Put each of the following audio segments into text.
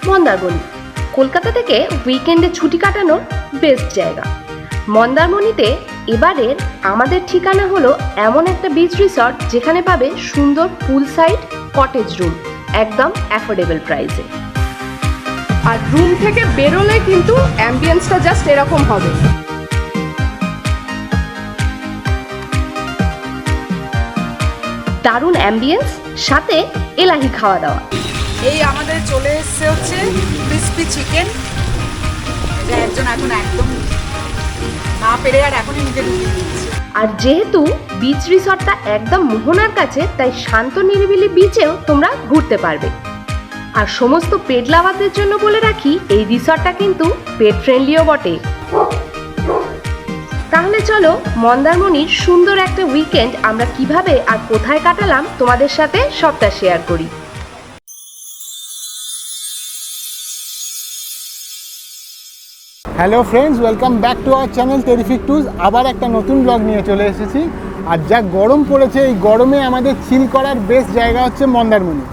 মন্দারমণি কলকাতা থেকে উইকেন্ডে ছুটি কাটানোর বেস্ট জায়গা। মন্দারমণিতে এবারের আমাদের ঠিকানা হলো এমন একটা বিচ রিসর্ট যেখানে পাবে সুন্দর পুল সাইড কটেজ রুম একদম অ্যাফোর্ডেবল প্রাইসে। আর রুম থেকে বেরোলে কিন্তু অ্যাম্বিয়েন্সটা জাস্ট এরকম হবে। দারুণ অ্যাম্বিয়েন্স সাথে এলাহি খাওয়া দাওয়া। এই আমাদের চলে এসছে হচ্ছে ক্রিসপি চিকেন। এটা একজন এখন একদম না পেরে আর এখনই নিজে ঢুকিয়ে দিচ্ছে। আর যেহেতু বিচ রিসর্টটা একদম মোহনার কাছে, তাই শান্ত নিরিবিলি বিচেও তোমরা ঘুরতে পারবে। আর সমস্ত পেট লাভারদের জন্য বলে রাখি, এই রিসর্টটা কিন্তু পেট ফ্রেন্ডলিও বটে। তাহলে চলো মন্দারমণির সুন্দর একটা উইকেন্ড আমরা কিভাবে আর কোথায় কাটালাম তোমাদের সাথে সবটা শেয়ার করি। Hello friends, welcome back to our channel terrific twos. আবার একটা নতুন ব্লগ নিয়ে চলে এসেছি। আর যা গরম পড়েছে, এই গরমে আমাদের চিল করার বেস্ট জায়গা হচ্ছে মন্দারমণি।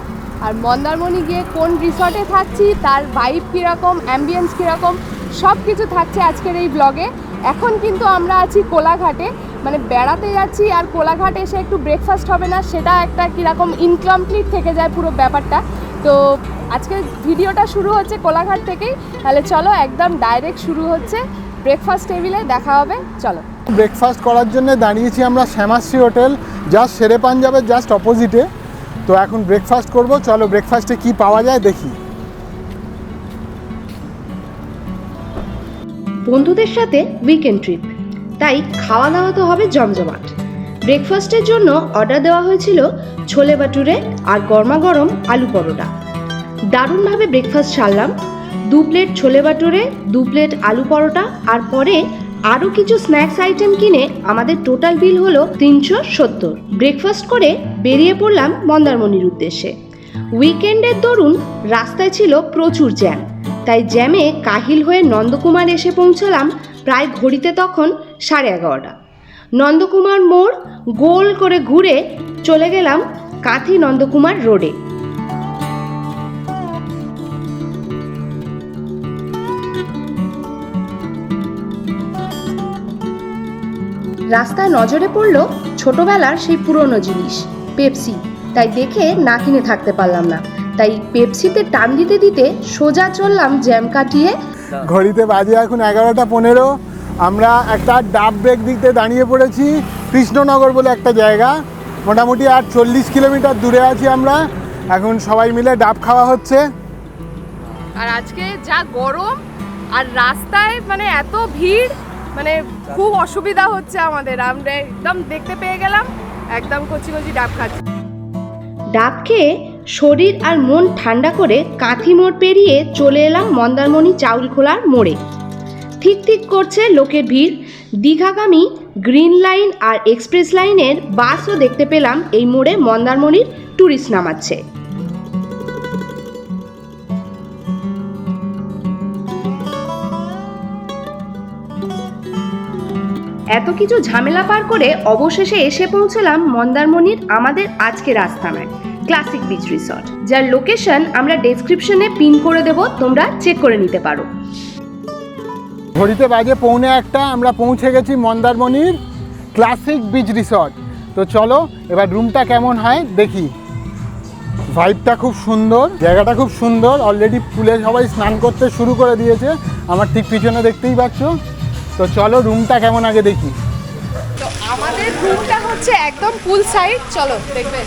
আর মন্দারমণি গিয়ে কোন রিসর্টে থাকছি, তার ভাইব কীরকম, অ্যাম্বিয়েন্স কীরকম, সব কিছু থাকছে আজকের এই ব্লগে। এখন কিন্তু আমরা আছি কোলাঘাটে, মানে বেড়াতে যাচ্ছি। আর কোলাঘাটে এসে একটু ব্রেকফাস্ট হবে না, সেটা একটা কীরকম ইনকমপ্লিট থেকে যায় পুরো ব্যাপারটা। তো আজকে ভিডিওটা শুরু হচ্ছে কোলাঘাট থেকেই। তাহলে চলো একদম ডাইরেক্ট শুরু হচ্ছে ব্রেকফাস্ট টেবিলে, দেখা হবে। চলো ব্রেকফাস্ট করার জন্য দাঁড়িয়েছি আমরা শ্যামাশ্রী হোটেল, জাস্ট শেরে পাঞ্জাবের জাস্ট অপোজিটে। তো এখন ব্রেকফাস্ট করব, চলো ব্রেকফাস্টে কি পাওয়া যায় দেখি। বন্ধুদের সাথে উইকেন্ড ট্রিপ, তাই খাওয়া দাওয়া তো হবে জমজমাট। ব্রেকফাস্টের জন্য অর্ডার দেওয়া হয়েছিল ছোলে বাটুরে আর গরমাগরম আলু পরোটা। দারুণভাবে ব্রেকফাস্ট সারলাম। 2 প্লেট ছোলে বাটুরে, 2 প্লেট আলু পরোটা, আর পরে আরও কিছু স্ন্যাক্স আইটেম কিনে আমাদের টোটাল বিল হলো 370। ব্রেকফাস্ট করে বেরিয়ে পড়লাম মন্দারমণির উদ্দেশ্যে। উইকেন্ডের দরুন রাস্তায় ছিল প্রচুর জ্যাম, তাই জ্যামে কাহিল হয়ে নন্দকুমার এসে পৌঁছলাম প্রায় ঘড়িতে তখন 11:30। নন্দকুমার মোড় গোল করে ঘুরে চলে গেলাম কাঁথি নন্দকুমার রোডে। রাস্তায় নজরে পড়ল ছোটবেলার সেই পুরনো জিনিস পেপসি, তাই দেখে না কিনে থাকতে পারলাম না। তাই পেপসিতে টান দিতে দিতে সোজা চললাম জ্যাম কাটিয়ে। ঘড়িতে বাজে এখন 11:15। আমরা একটা ডাব ব্রেক দিতে দাঁড়িয়ে পড়েছি কৃষ্ণনগর বলে একটা জায়গা। মোটামুটি আর 40 কিলোমিটার দূরে আছি আমরা। এখন সবাই মিলে ডাব খাওয়া হচ্ছে। আর আজকে যা গরম আর রাস্তায় মানে এত ভিড়, মানে খুব অসুবিধা হচ্ছে আমাদের। আমরা একদম দেখতে পেয়ে গেলাম একদম কচি কচি ডাব খাচ্ছি। ডাব খেয়ে শরীর আর মন ঠান্ডা করে কাঁথি মোড় পেরিয়ে চলে এলাম মন্দারমণি চাউলখোলার মোড়ে। ঠিক ঠিক করছে লোকের ভিড়। দীঘাগামী গ্রিন লাইন আর এক্সপ্রেস লাইনের বাসও দেখতে পেলাম এই মোড়ে মন্দারমণির ট্যুরিস্ট নামাচ্ছে। এত কিছু ঝামেলা পার করে অবশেষে এসে পৌঁছলাম মন্দারমণির আমাদের আজকের আস্তানায়, ক্লাসিক বিচ রিসর্ট, যার লোকেশন আমরা ডেসক্রিপশনে পিন করে দেব, তোমরা চেক করে নিতে পারো। ঘড়িতে বাজে 1:45, আমরা পৌঁছে গেছি মন্দারমণির ক্লাসিক বিচ রিসর্ট। তো চলো এবার রুমটা কেমন হয় দেখি। ভাইবটা খুব সুন্দর, জায়গাটা খুব সুন্দর। অলরেডি পুলে সবাই স্নান করতে শুরু করে দিয়েছে, আমার ঠিক পিছনে দেখতেই পাচ্ছ। তো চলো রুমটা কেমন আগে দেখি। তো আমাদের রুমটা হচ্ছে একদম পুল সাইড, চলো দেখবে।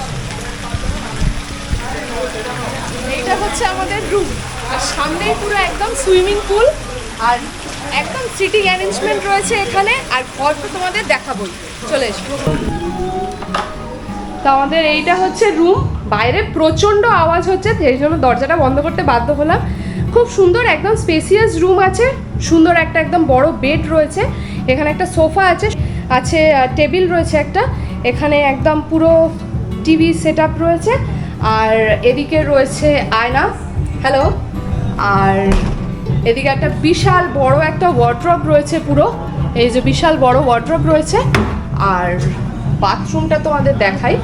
এইটা হচ্ছে আমাদের রুম, আর সামনেই পুরো একদম সুইমিং পুল, আর একদম সিটিং অ্যারেঞ্জমেন্ট রয়েছে এখানে। আর ঘর তো তোমাদের দেখাবোই, চলে এসো। তো আমাদের এইটা হচ্ছে রুম। বাইরে প্রচণ্ড আওয়াজ হচ্ছে, সেই জন্য দরজাটা বন্ধ করতে বাধ্য হলাম। খুব সুন্দর একদম স্পেসিয়াস রুম আছে, সুন্দর একটা একদম বড় বেড রয়েছে, এখানে একটা সোফা আছে, টেবিল রয়েছে একটা, এখানে একদম পুরো টিভি সেট আপ রয়েছে, আর এদিকে রয়েছে আয়না, হ্যালো, আর এদিকে একটা বিশাল বড় একটা ওয়ার্ড্রপ রয়েছে পুরো, এই যে বিশাল বড় ওয়ার্ড্রপ রয়েছে। আর বাথরুমটা তোমাদের দেখাই,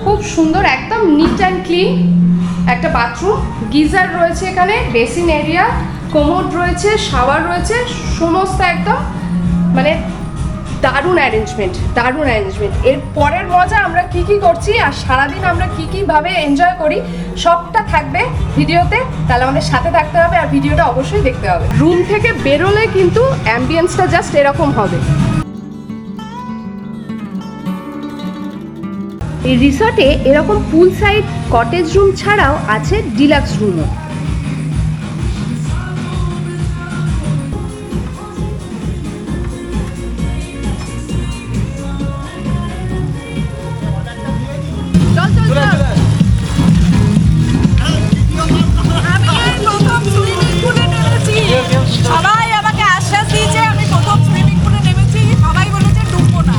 খুব সুন্দর একদম নিট অ্যান্ড ক্লিন। একটা বাথরুম, গিজার রয়েছে এখানে, বেসিন এরিয়া, কোমোড রয়েছে, শাওয়ার রয়েছে, সমস্ত একদম মানে দারুণ অ্যারেঞ্জমেন্ট। এর পরের মজা আমরা কি কি করছি আর সারাদিন আমরা কি কি ভাবে এনজয় করি সবটা থাকবে ভিডিওতে, তাহলে আমাদের সাথে থাকতে হবে আর ভিডিওটা অবশ্যই দেখতে হবে। রুম থেকে বেরোলে কিন্তু অ্যাম্বিয়েন্সটা জাস্ট এরকম হবে। এই রিসর্টে এরকম পুল সাইড কটেজ রুম ছাড়াও আছে ডিলাক্স রুমও। সবাই আমাকে আশ্বাস দিয়েছে, আমি প্রথম সুইমিং পুলে নেমেছি, সবাই বলেছে ডুববো না।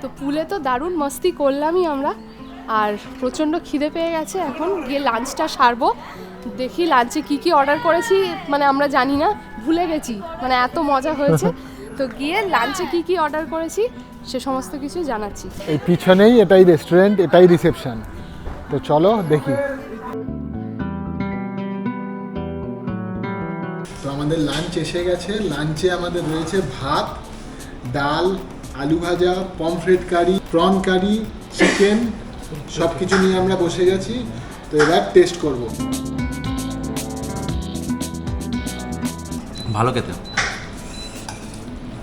তো পুলে তো দারুণ মস্তি করলামই আমরা, আর প্রচণ্ড খিদে পেয়ে গেছে। এখন গিয়ে লাঞ্চটা সারবো। দেখি লাঞ্চে কি কি অর্ডার করেছি, মানে আমরা জানি না, ভুলে গেছি, মানে এত মজা হয়েছে। তো গিয়ে লাঞ্চে কি কি অর্ডার করেছি সে সমস্ত কিছু জানাচ্ছি। এই পিছনেই এটাই রেস্টুরেন্ট, এটাই রিসেপশন। তো চলো দেখি। তো আমাদের লাঞ্চ এসে গেছে। লাঞ্চে আমাদের রয়েছে ভাত, ডাল, আলু ভাজা, পমফ্রেট কারি, প্রন কারি, চিকেন, সব কিছু নিয়ে আমরা বসে গেছি। তো এবার টেস্ট করব। ভালো খেতে,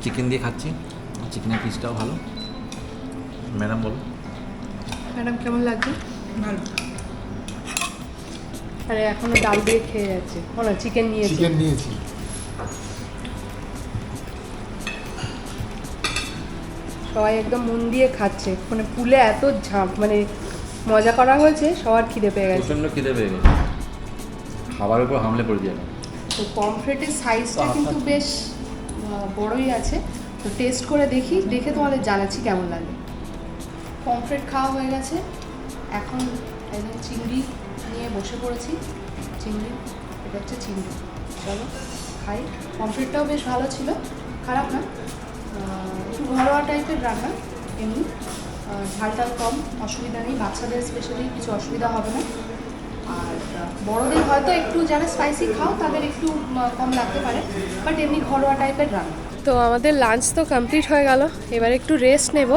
চিকেন দিয়ে খাচ্ছি, চিকেনের পিসটাও ভালো। ম্যাডাম বলো। ম্যাডাম কেমন লাগছে? ভালো। আরে এখনো ডাল দিয়ে খেয়ে যাচ্ছে। না, চিকেন নিয়েছি। চিকেন নিয়েছি। সবাই একদম মন দিয়ে খাচ্ছে, মানে পুলে এত ঝাঁপ, মানে মজা করা হয়েছে, সবার খিদে পেয়ে গেছে। প্রচণ্ড খিদে পেয়ে গেছে, খাবারের উপর হামলে পড়ে যাবে। তো পমফ্রেটের সাইজটা কিন্তু বেশ বড়ই আছে। তো টেস্ট করে দেখে তোমাদের জানাচ্ছি কেমন লাগে। পমফ্রেট খাওয়া হয়ে গেছে, এখন একদম চিংড়ি নিয়ে বসে পড়েছি। চিংড়ি, এটা হচ্ছে চিংড়ি। চলো খাই। পমফ্রেটটাও বেশ ভালো ছিল, খারাপ না। একটু ঘরোয়া টাইপের রান্না, এমনি ঝালটাল কম, অসুবিধা নেই। বাচ্চাদের স্পেশালি কিছু অসুবিধা হবে না। আর বড়দের হয়তো একটু যারা স্পাইসি খাও তাদের একটু কম লাগতে পারে, বাট এমনি ঘরোয়া টাইপের রান্না। তো আমাদের লাঞ্চ তো কমপ্লিট হয়ে গেল, এবার একটু রেস্ট নেব।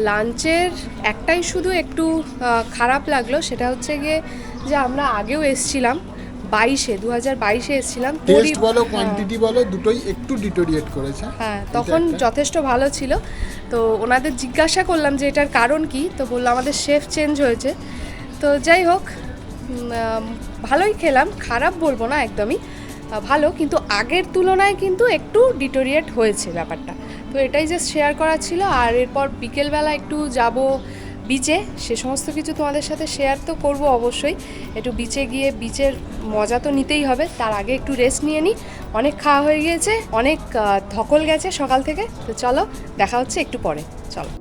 লাঞ্চের একটাই শুধু একটু খারাপ লাগলো, সেটা হচ্ছে গিয়ে যে আমরা আগেও এসছিলাম 2022-এ এসছিলাম। টেস্ট বলো, কোয়ান্টিটি বলো, দুটোই একটু ডিটোরিয়েট করেছে। হ্যাঁ, তখন যথেষ্ট ভালো ছিল। তো ওনাদের জিজ্ঞাসা করলাম যে এটার কারণ কি, তো বললো আমাদের শেফ চেঞ্জ হয়েছে। তো যাই হোক, ভালোই খেলাম, খারাপ বলবো না, একদমই ভালো, কিন্তু আগের তুলনায় কিন্তু একটু ডিটোরিয়েট হয়েছে ব্যাপারটা। তো এটাই জাস্ট শেয়ার করা ছিল। আর এরপর বিকেলবেলা একটু যাব বিচে, সে সমস্ত কিছু তোমাদের সাথে শেয়ার তো করব অবশ্যই। একটু বিচে গিয়ে বিচের মজা তো নিতেই হবে, তার আগে একটু রেস্ট নিয়ে নিই। অনেক খাওয়া হয়ে গিয়েছে, অনেক ধকল গেছে সকাল থেকে। তো চলো, দেখা হচ্ছে একটু পরে, চলো।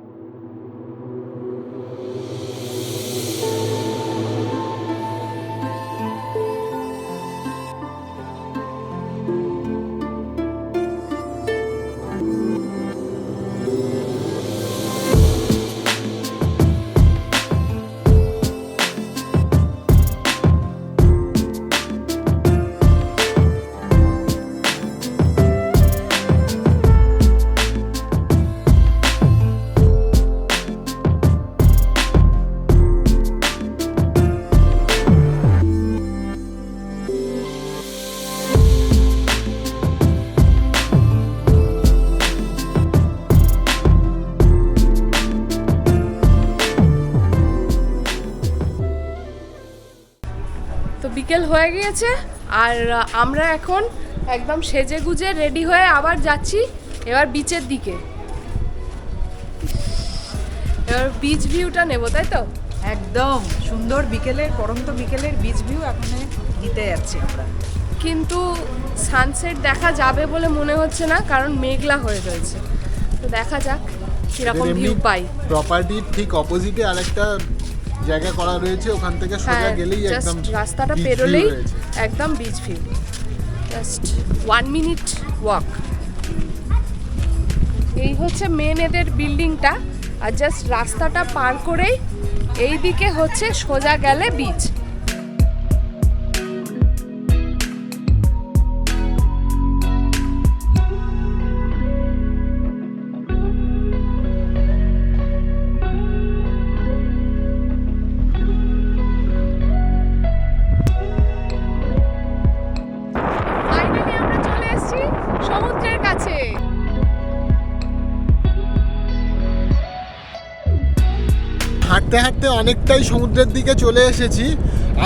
বিকেল হয়ে গিয়েছে আর আমরা এখন একদম সেজে গুজে রেডি হয়ে আবার যাচ্ছি এবার বিচের দিকে। এবার বিচ ভিউটা নেব, তাই তো? একদম সুন্দর বিকেলের পরন্ত বিকেলের বিচ ভিউ এখন নিতে যাচ্ছি আমরা। কিন্তু সানসেট দেখা যাবে বলে মনে হচ্ছে না, কারণ মেঘলা হয়ে রয়েছে। তো দেখা যাক কিরকম ভিউ পাই। প্রপার্টির ঠিক অপোজিটে আরেকটা জায়গা করা রয়েছে, ওখান থেকে সোজা গেলেই একদম রাস্তাটা beach view পেরোলেই রয়েছে। একদম beach view, just 1 minute walk. এই হচ্ছে মেন এদের বিল্ডিংটা, আর জাস্ট রাস্তাটা পার করেই এই দিকে হচ্ছে সোজা গেলে বিচ। ফাইনালি আমরা চলে এসেছি সমুদ্রের কাছে। হাঁটতে হাঁটতে অনেকটাই সমুদ্রের দিকে চলে এসেছি।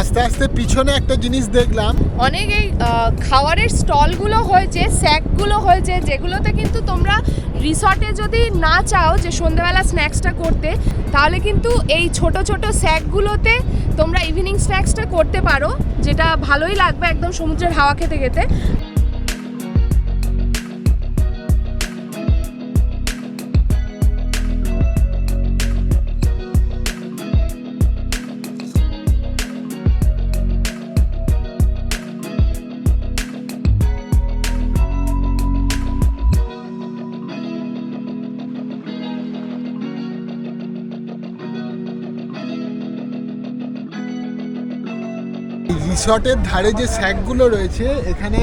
আস্তে আস্তে পিছনে একটা জিনিস দেখলাম, অনেক এই খাবারের স্টলগুলো হয়েছে, স্যাকগুলো হয়েছে, যেগুলোতে কিন্তু তোমরা রিসর্টে যদি না চাও যে সন্ধ্যেবেলা স্ন্যাক্সটা করতে, তাহলে কিন্তু এই ছোট ছোট স্যাকগুলোতে তোমরা ইভিনিং স্ন্যাক্সটা করতে পারো, যেটা ভালোই লাগবে একদম সমুদ্রের হাওয়া খেতে খেতে। রিসর্টের ধারে যে স্যাকগুলো রয়েছে এখানে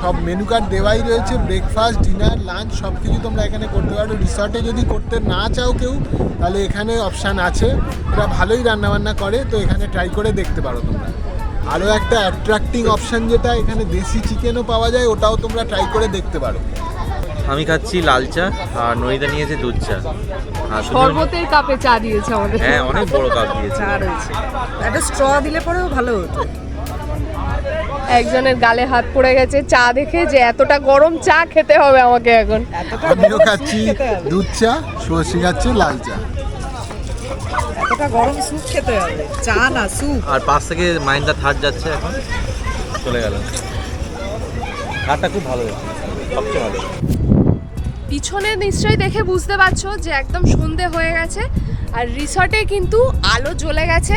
সব মেনু কার্ড দেওয়াই রয়েছে, ব্রেকফাস্ট, ডিনার, লাঞ্চ সব কিছু তোমরা এখানে করতে পারো। রিসর্টে যদি করতে না চাও কেউ, তাহলে এখানে অপশান আছে, ওরা ভালোই রান্নাবান্না করে, তো এখানে ট্রাই করে দেখতে পারো তোমরা। আরও একটা অ্যাট্রাক্টিং অপশান যেটা, এখানে দেশি চিকেনও পাওয়া যায়, ওটাও তোমরা ট্রাই করে দেখতে পারো। আমি খাচ্ছি লাল চা, আর নইদা নিয়েছে দুধ চা। আর শরবতের কাপে চা দিয়েছে আমাদের। হ্যাঁ, অনেক বড় কাপ দিয়েছে। চা রয়েছে, একটা স্ট্র দিলে পরেও ভালো হতো। একজনের গালে হাত পড়ে গেছে চা দেখে, যে এতটা গরম চা খেতে হবে আমাকে এখন। আমিও খাচ্ছি দুধ চা, শুভশ্রী খাচ্ছে লাল চা। এতটা গরম স্যুপ খেতে হবে, চা না স্যুপ। আর পাশ থেকে মাইন্ডা থার্ড যাচ্ছে, এখন চলে গেল। ঘাটটা খুব ভালো হয়েছে, সবচেয়ে ভালো। পিছনে নিশ্চয়ই দেখে বুঝতে পারছো যে একদম সন্ধে হয়ে গেছে, আর রিসর্টে কিন্তু আলো জ্বলে গেছে,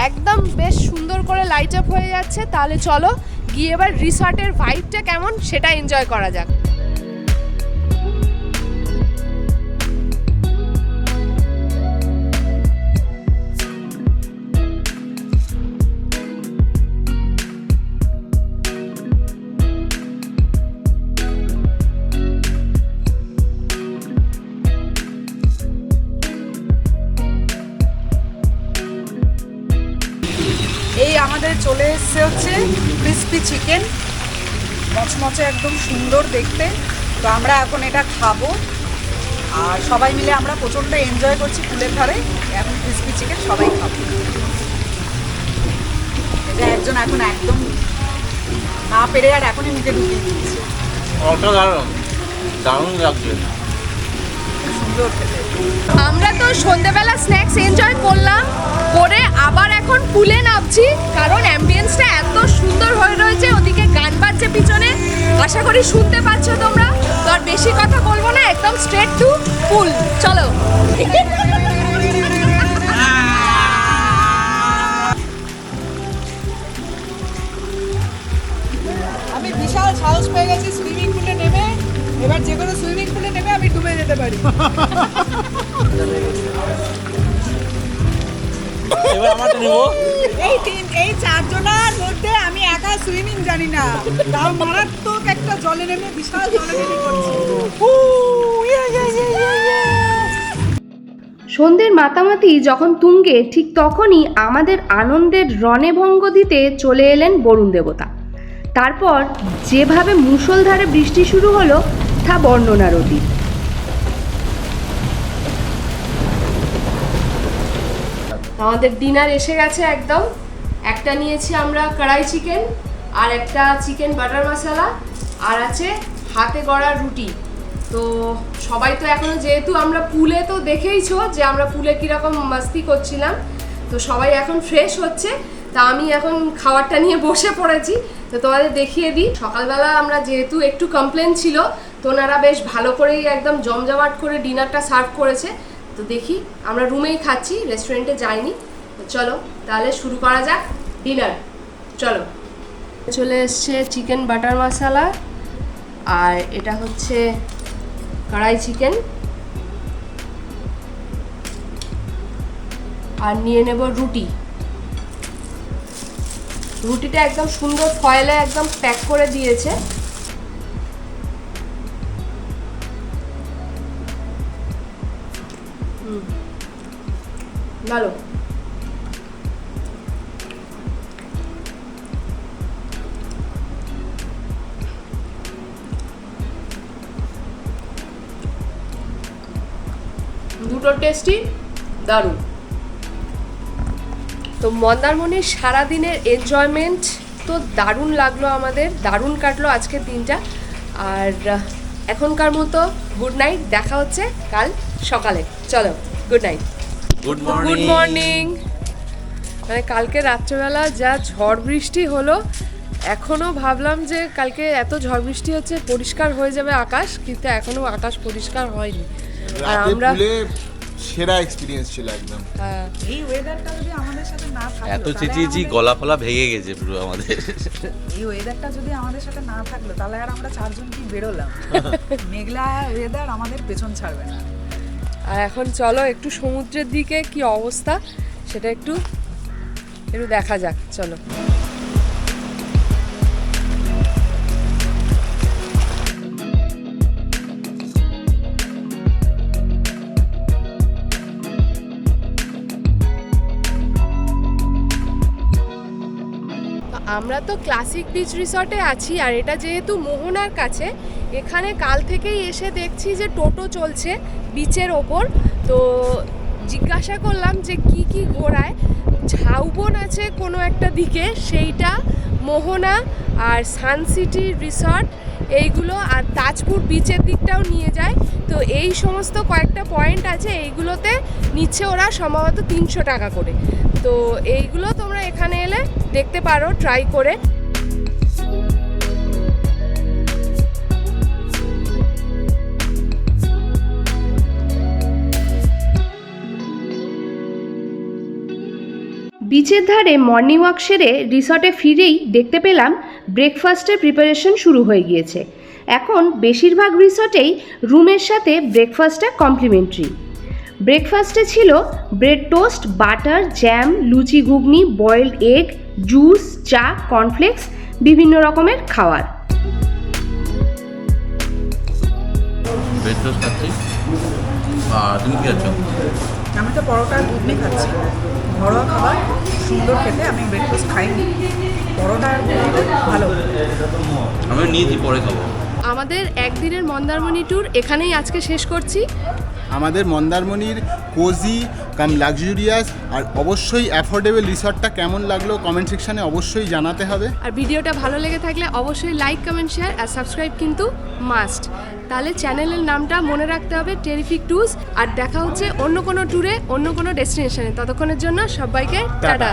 একদম বেশ সুন্দর করে লাইট আপ হয়ে যাচ্ছে। তাহলে চলো গিয়ে এবার রিসর্টের ভাইবটা কেমন সেটা এনজয় করা যাক। এই আমাদের চলে এসছে হচ্ছে ক্রিসপি চিকেন, মচমচে একদম সুন্দর দেখতে। তো আমরা এখন এটা খাবো, আর সবাই মিলে আমরা প্রচণ্ড এনজয় করছি পুলের ধারে। এখন ক্রিসপি চিকেন সবাই খাবো। এটা একজন এখন একদম না পেরে আর এখনই মুখে ঢুকিয়ে দিচ্ছে। অসাধারণ, দারুণ লাগছে, সুন্দর খেতে। আমরা তো সন্ধ্যেবেলা স্ন্যাক্স এনজয় করলাম, করে আবার এখন পুলে নামছি, কারণ অ্যাম্বিয়েন্সটা এত সুন্দর হয়ে রয়েছে। ওদিকে গান বাজছে পিছনে, আশা করি শুনতে পাচ্ছ তোমরা। তো আর বেশি কথা বলবো না, একদম স্ট্রেট টু পুল। চলো। আমি বিশাল সাহস পেয়ে গেছি সুইমিং পুলে নেমে। এবার যে কোনো সুইমিং পুলে নেমে আমি ডুবে যেতে পারি। এবার আমারটা নেবো। এই চারজনের মধ্যে আমি একা সুইমিং জানি না, তাও মারাত্মক একটা জলে নেমে বিশাল জলে নেমে করছি। সন্ধ্যের মাতামাতি যখন তুঙ্গে, ঠিক তখনই আমাদের আনন্দের রণে ভঙ্গ দিতে চলে এলেন বরুণ দেবতা। তারপর যেভাবে মুষলধারে বৃষ্টি শুরু হলো তা বর্ণনার অতীত। আমাদের ডিনার এসে গেছে একদম। একটা নিয়েছি আমরা কড়াই চিকেন, আর একটা চিকেন বাটার মশলা, আর আছে হাতে গড়া রুটি। তো সবাই তো এখনো, যেহেতু আমরা পুলে তো দেখেইছো যে আমরা পুলে কীরকম মাস্তি করছিলাম, তো সবাই এখন ফ্রেশ হচ্ছে। তা আমি এখন খাবারটা নিয়ে বসে পড়েছি, তো তোমাদের দেখিয়ে দিই। সকালবেলা আমরা যেহেতু একটু কমপ্লেন ছিল, তো ওনারা বেশ ভালো করেই একদম জমজমাট করে ডিনারটা সার্ভ করেছে। তো দেখি, আমরা রুমেই খাচ্ছি, রেস্টুরেন্টে যাইনি। তো চলো তাহলে শুরু করা যাক ডিনার, চলো। চলে এসছে চিকেন বাটার মশলা, আর এটা হচ্ছে কড়াই চিকেন, আর নিয়ে নেব রুটি। রুটিটা একদম সুন্দর ফয়েলে একদম প্যাক করে দিয়েছে। ভালো। দুটো টেস্টি, দারুণ। তো মন্দারমণির সারাদিনের এনজয়মেন্ট তো দারুণ লাগলো আমাদের, দারুণ কাটলো আজকের দিনটা। আর এখনকার মতো গুড নাইট, দেখা হচ্ছে কাল সকালে। চলো, good night. Good good morning. মানে কালকে রাত্রেবেলা যা ঝড় বৃষ্টি হলো, এখনও ভাবলাম যে কালকে এত ঝড় বৃষ্টি হচ্ছে পরিষ্কার হয়ে যাবে আকাশ, কিন্তু এখনও আকাশ পরিষ্কার হয়নি। আর আমরা সেরা এক্সপেরিয়েন্স ছিল একদম। এই ওয়েদারটা যদি আমাদের সাথে না থাকতো, এত চেঁচিয়েছি গলা ফলা ভেঙে গেছে পুরো আমাদের। এই ওয়েদারটা যদি আমাদের সাথে না থাকলো, তাহলে আর আমরা চারজন কি বেরোলাম। মেঘলা ওয়েদার আমাদের পেছন ছাড়বে না। আর এখন চলো একটু সমুদ্রের দিকে কি অবস্থা সেটা একটু দেখা যাক, চলো। আমরা তো ক্লাসিক বিচ রিসর্টে আছি, আর এটা যেহেতু মোহনার কাছে, এখানে কাল থেকেই এসে দেখছি যে টোটো চলছে বিচের ওপর। তো জিজ্ঞাসা করলাম যে কি কি ঘোরায়। ঝাউবন আছে কোনো একটা দিকে, সেইটা মোহনা, আর সানসিটি রিসর্ট এইগুলো, আর তাজপুর বিচের দিকটাও নিয়ে যায়। তো এই সমস্ত কয়েকটা পয়েন্ট আছে, এইগুলোতে নিচ্ছে ওরা সম্ভবত 300 টাকা করে। তো এইগুলো তোমরা এখানে এলে দেখতে পারো, ট্রাই করে। বিচের ধারে মর্নিং ওয়াক সেরে রিসর্টে ফিরেই দেখতে পেলাম ব্রেকফাস্টের প্রিপারেশন শুরু হয়ে গিয়েছে। এখন বেশিরভাগ রিসর্টেই রুমের সাথে ব্রেকফাস্টটা কমপ্লিমেন্টারি। ব্রেকফাস্টে ছিল ব্রেড টোস্ট, বাটার, জ্যাম, লুচি, ঘুগনি, বয়েলড এগ, জুস, চা, কর্নফ্লেক্স, বিভিন্ন রকমের খাবার। ব্রেড টোস্ট খাচ্ছি। আর তুমি কি আছো? আমি তো পরোটা আর ঘুগনি খাচ্ছি। ঘরোয়া খাবার, সুন্দর খেতে। আমি ব্রেকফাস্ট খাইনি, পরোটা আর ঘুগনি ভালো। আমি নিয়েছি, পরে খাবো। আমাদের একদিনের মন্দারমণি ট্যুর এখানেই আজকে শেষ করছি। আমাদের মন্দারমণির কোজি কাম লাক্সুরিয়াস আর অবশ্যই অ্যাফোর্ডেবল রিসর্টটা কেমন লাগলো কমেন্ট সেকশানে অবশ্যই জানাতে হবে। আর ভিডিওটা ভালো লেগে থাকলে অবশ্যই লাইক, কমেন্ট, শেয়ার আর সাবস্ক্রাইব কিন্তু মাস্ট। তাহলে চ্যানেলের নামটা মনে রাখতে হবে, টেরিফিক ট্যুরস। আর দেখা হচ্ছে অন্য কোনো ট্যুরে, অন্য কোনো ডেস্টিনেশনে। ততক্ষণের জন্য সবাইকে টাটা।